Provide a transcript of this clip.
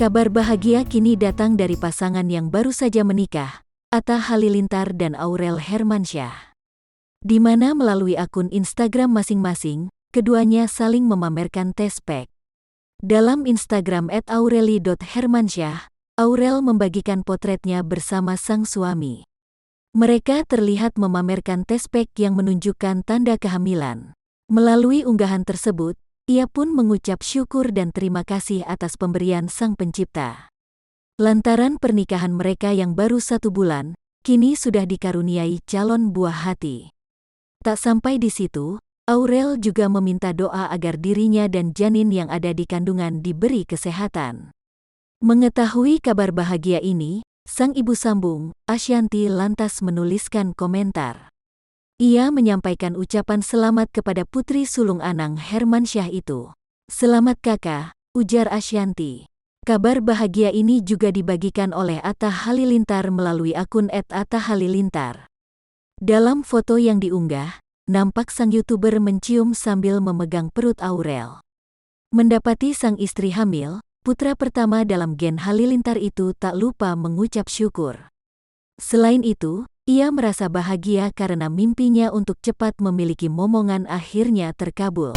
Kabar bahagia kini datang dari pasangan yang baru saja menikah, Atta Halilintar dan Aurel Hermansyah. Di mana melalui akun Instagram masing-masing, keduanya saling memamerkan tespek. Dalam Instagram @aureli.hermansyah, Aurel membagikan potretnya bersama sang suami. Mereka terlihat memamerkan tespek yang menunjukkan tanda kehamilan. Melalui unggahan tersebut, ia pun mengucap syukur dan terima kasih atas pemberian Sang Pencipta. Lantaran pernikahan mereka yang baru 1 bulan, kini sudah dikaruniai calon buah hati. Tak sampai di situ, Aurel juga meminta doa agar dirinya dan janin yang ada di kandungan diberi kesehatan. Mengetahui kabar bahagia ini, sang ibu sambung, Ashanty lantas menuliskan komentar. Ia menyampaikan ucapan selamat kepada putri sulung Anang Hermansyah itu. "Selamat kakak," ujar Ashanty. Kabar bahagia ini juga dibagikan oleh Atta Halilintar melalui akun @atta_halilintar. Dalam foto yang diunggah, nampak sang YouTuber mencium sambil memegang perut Aurel. Mendapati sang istri hamil, putra pertama dalam gen Halilintar itu tak lupa mengucap syukur. Selain itu, ia merasa bahagia karena mimpinya untuk cepat memiliki momongan akhirnya terkabul.